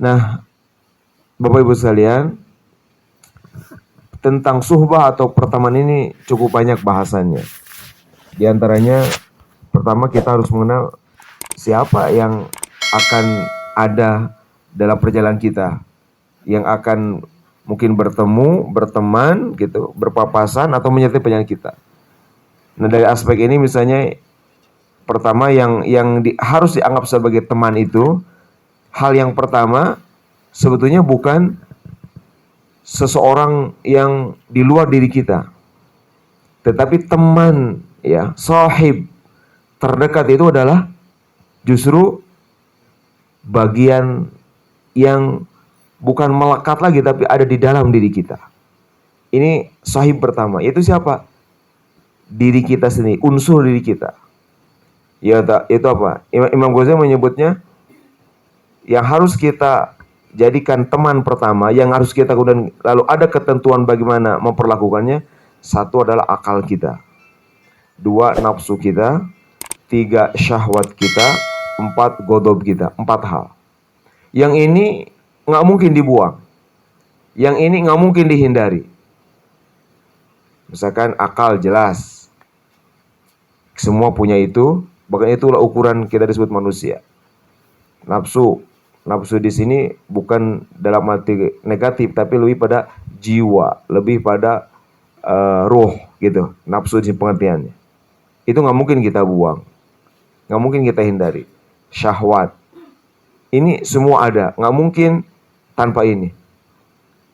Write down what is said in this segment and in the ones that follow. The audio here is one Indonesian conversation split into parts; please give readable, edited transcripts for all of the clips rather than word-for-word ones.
Nah, Bapak Ibu sekalian, tentang suhbah atau pertemanan ini cukup banyak bahasannya. Di antaranya, pertama kita harus mengenal siapa yang akan ada dalam perjalanan kita, yang akan mungkin bertemu, berteman gitu, berpapasan atau menyertai perjalanan kita. Nah, dari aspek ini misalnya pertama yang harus dianggap sebagai teman itu, hal yang pertama sebetulnya bukan seseorang yang di luar diri kita, tetapi teman, ya, sahib terdekat itu adalah justru bagian yang bukan melekat lagi tapi ada di dalam diri kita. Ini sahib pertama, yaitu siapa? Diri kita sendiri, unsur diri kita. Ya, itu apa? Imam Ghazali menyebutnya yang harus kita jadikan teman pertama, yang harus kita kemudian lalu ada ketentuan bagaimana memperlakukannya. Satu adalah akal kita, dua nafsu kita, tiga syahwat kita, empat godob kita. Empat hal. Yang ini nggak mungkin dibuang, yang ini nggak mungkin dihindari. Misalkan akal jelas, semua punya itu, bahkan itulah ukuran kita disebut manusia. Nafsu di sini bukan dalam arti negatif, tapi lebih pada jiwa, lebih pada ruh gitu. Nafsu di pengertiannya. Itu nggak mungkin kita buang, nggak mungkin kita hindari. Syahwat, ini semua ada, nggak mungkin tanpa ini.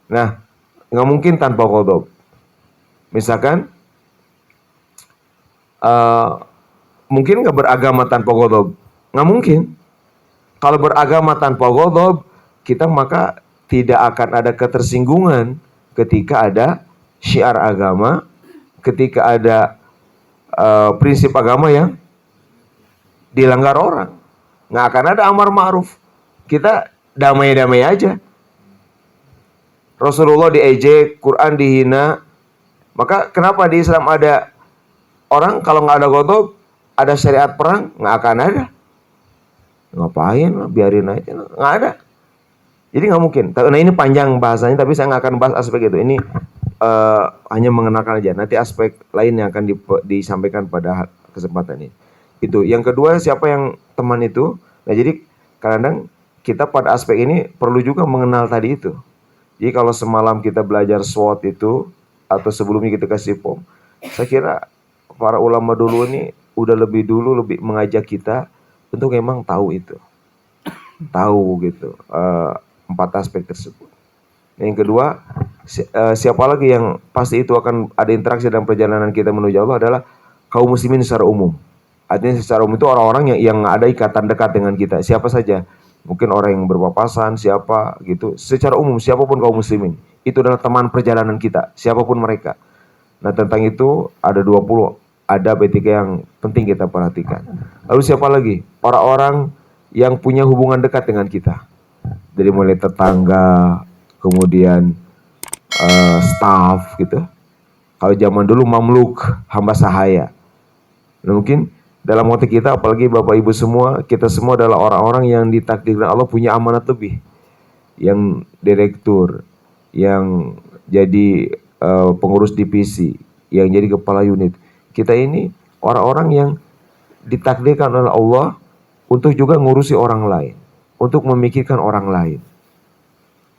Nah, nggak mungkin tanpa ghadab. Misalkan, mungkin nggak beragama tanpa ghadab? Nggak mungkin. Kalau beragama tanpa ghadab, kita maka tidak akan ada ketersinggungan ketika ada syiar agama, ketika ada prinsip agama yang dilanggar orang. Nggak akan ada amar ma'ruf. Kita damai-damai aja. Rasulullah diejek, Quran dihina. Maka kenapa di Islam ada orang kalau nggak ada ghadab, ada syariat perang? Nggak akan ada. Ngapain lah, biarin aja, nggak ada. Jadi nggak mungkin. Nah, ini panjang bahasanya, tapi saya nggak akan bahas aspek itu. Ini hanya mengenalkan aja. Nanti aspek lain yang akan disampaikan pada kesempatan ini. Itu. Yang kedua, siapa yang teman itu? Nah, jadi kadang kita pada aspek ini perlu juga mengenal tadi itu. Jadi kalau semalam kita belajar SWOT itu, atau sebelumnya kita kasih POM, saya kira para ulama dulu ini udah lebih mengajak kita untuk memang tahu itu. Tahu gitu, 4 aspek tersebut. Yang kedua, siapa lagi yang pasti itu akan ada interaksi dalam perjalanan kita menuju Allah adalah kaum muslimin secara umum. Artinya secara umum itu orang-orang yang ada ikatan dekat dengan kita. Siapa saja. Mungkin orang yang berpapasan, siapa gitu. Secara umum, siapapun kaum muslimin. Itu adalah teman perjalanan kita, siapapun mereka. Nah, tentang itu ada 20 adab etika yang penting kita perhatikan. Lalu siapa lagi? Orang-orang yang punya hubungan dekat dengan kita. Dari mulai tetangga, kemudian staff gitu. Kalau zaman dulu mamluk, hamba sahaya. Nah, mungkin dalam hati kita, apalagi Bapak Ibu semua, kita semua adalah orang-orang yang ditakdirkan Allah punya amanat lebih. Yang direktur, yang jadi pengurus divisi, yang jadi kepala unit. Kita ini orang-orang yang ditakdirkan oleh Allah untuk juga ngurusi orang lain, untuk memikirkan orang lain.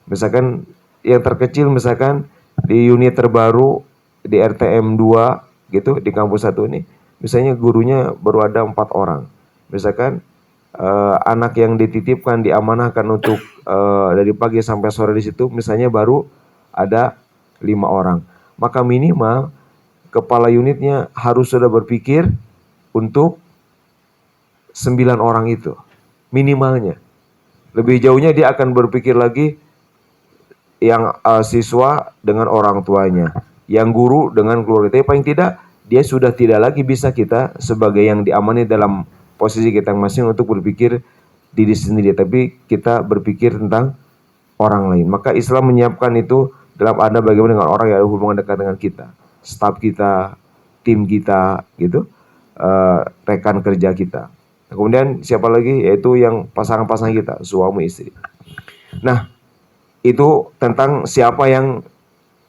Misalkan yang terkecil, misalkan di unit terbaru di RTM 2 gitu, di kampus 1 ini, misalnya gurunya baru ada 4 orang. Misalkan anak yang dititipkan, diamanahkan untuk dari pagi sampai sore di situ, misalnya baru ada 5 orang. Maka minimal kepala unitnya harus sudah berpikir untuk 9 orang itu. Minimalnya. Lebih jauhnya dia akan berpikir lagi yang siswa dengan orang tuanya, yang guru dengan keluarga. Tapi paling tidak dia sudah tidak lagi bisa kita sebagai yang diamani dalam posisi kita masing-masing untuk berpikir diri sendiri, tapi kita berpikir tentang orang lain. Maka Islam menyiapkan itu dalam adab bagaimana dengan orang yang ada hubungan dekat dengan kita, staf kita, tim kita, gitu, rekan kerja kita. Kemudian siapa lagi? Yaitu yang pasangan-pasangan kita, suami istri. Nah, itu tentang siapa yang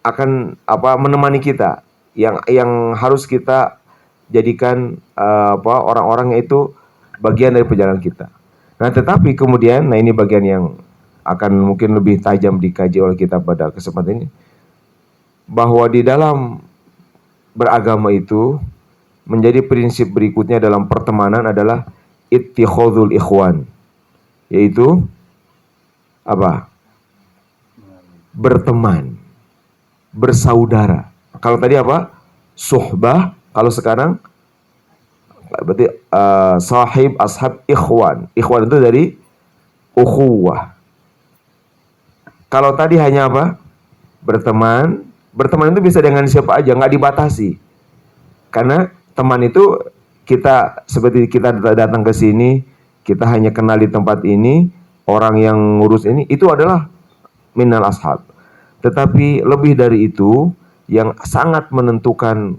akan menemani kita, yang harus kita jadikan orang-orang itu bagian dari perjalanan kita. Nah, tetapi kemudian, nah ini bagian yang akan mungkin lebih tajam dikaji oleh kita pada kesempatan ini, bahwa di dalam beragama itu menjadi prinsip berikutnya dalam pertemanan adalah ittikhadzul ikhwan, yaitu apa? Berteman, bersaudara. Kalau tadi apa? Suhbah. Kalau sekarang berarti sahib, ashab, ikhwan. Ikhwan itu dari ukhuwah. Kalau tadi hanya apa? Berteman. Berteman itu bisa dengan siapa aja, nggak dibatasi. Karena teman itu kita, seperti kita datang ke sini, kita hanya kenal di tempat ini, orang yang ngurus ini, itu adalah minal ashab. Tetapi lebih dari itu, yang sangat menentukan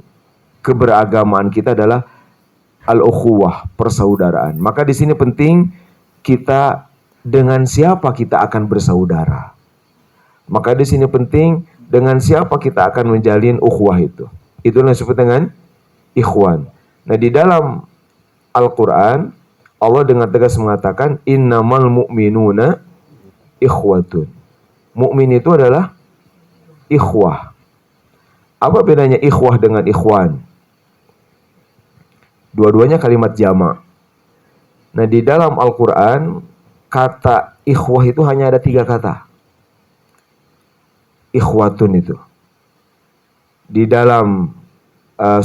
keberagamaan kita adalah al-ukhuwah, persaudaraan. Maka di sini penting kita dengan siapa kita akan bersaudara. Maka di sini penting dengan siapa kita akan menjalin ukhuwah itu. Itulah disebut dengan ikhwan. Nah, di dalam Al-Qur'an Allah dengan tegas mengatakan innamal mu'minuna ikhwatun. Mukmin itu adalah ikhwah. Apa bedanya ikhwah dengan ikhwan? Dua-duanya kalimat jamak. Nah, di dalam Al-Quran kata ikhwah itu hanya ada 3 kata. Ikhwatun itu di dalam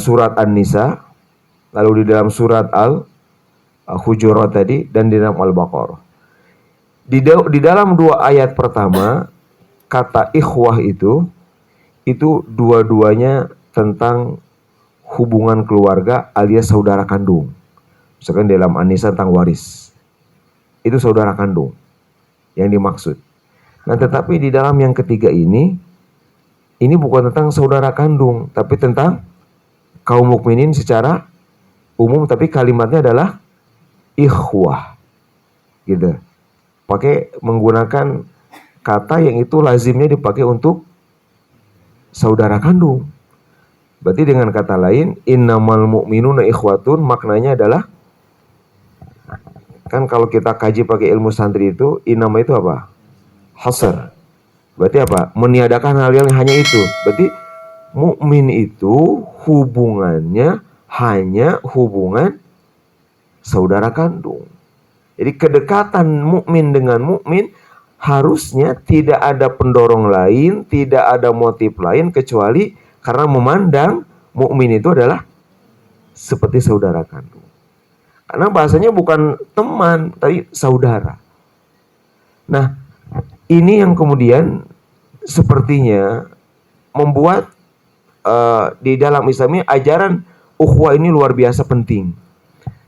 surat An-Nisa, lalu di dalam surat Al-Hujurat tadi, dan di dalam Al-Baqarah. Di dalam 2 ayat pertama kata ikhwah itu dua-duanya tentang hubungan keluarga alias saudara kandung. Misalkan dalam An-Nisa tentang waris, itu saudara kandung yang dimaksud. Nah, tetapi di dalam yang ketiga ini bukan tentang saudara kandung, tapi tentang kaum mukminin secara umum, tapi kalimatnya adalah ikhwah, gitu. Pakai menggunakan kata yang itu lazimnya dipakai untuk saudara kandung. Berarti dengan kata lain, innamal mu'minuna ikhwatun, maknanya adalah, kan kalau kita kaji pakai ilmu santri itu, innama itu apa? Hasr. Berarti apa? Meniadakan hal yang hanya itu. Berarti mukmin itu hubungannya hanya hubungan saudara kandung. Jadi kedekatan mukmin dengan mukmin harusnya tidak ada pendorong lain, tidak ada motif lain kecuali karena memandang mukmin itu adalah seperti saudara kandung. Karena bahasanya bukan teman, tapi saudara. Nah, ini yang kemudian sepertinya membuat di dalam Islam ini ajaran ukhuwah ini luar biasa penting.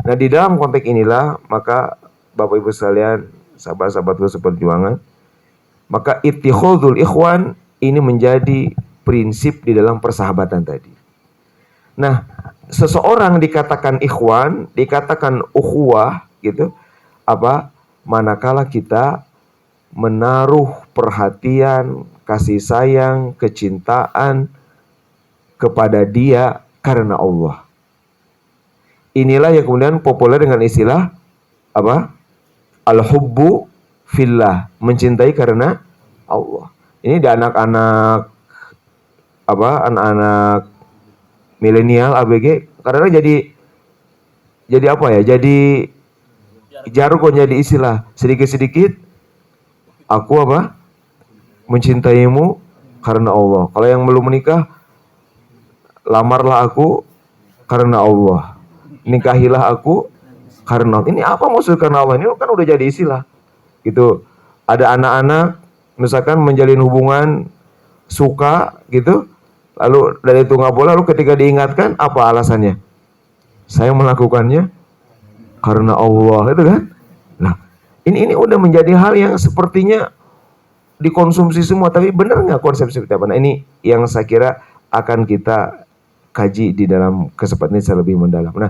Nah, di dalam konteks inilah maka Bapak Ibu sekalian, sahabat-sahabatku seperjuangan, maka ittikhadzul ikhwan ini menjadi prinsip di dalam persahabatan tadi. Nah, seseorang dikatakan ikhwan, dikatakan ukhuwah gitu, manakala kita menaruh perhatian, kasih sayang, kecintaan kepada dia karena Allah. Inilah yang kemudian populer dengan istilah al-hubbu fillah, mencintai karena Allah. Ini di anak-anak milenial ABG karena jadi jadi jargon, jadi istilah. Sedikit-sedikit aku mencintaimu karena Allah. Kalau yang belum menikah, lamarlah aku karena Allah, nikahilah aku karena Allah. Ini apa maksud karena Allah? Ini kan udah jadi istilah gitu. Ada anak-anak misalkan menjalin hubungan suka gitu, lalu dari itu nggak boleh, lalu ketika diingatkan apa alasannya? Saya melakukannya karena Allah, itu kan? Nah, ini udah menjadi hal yang sepertinya dikonsumsi semua, tapi benar nggak konsep seperti apa? Nah, ini yang saya kira akan kita kaji di dalam kesempatan ini secara lebih mendalam. Nah,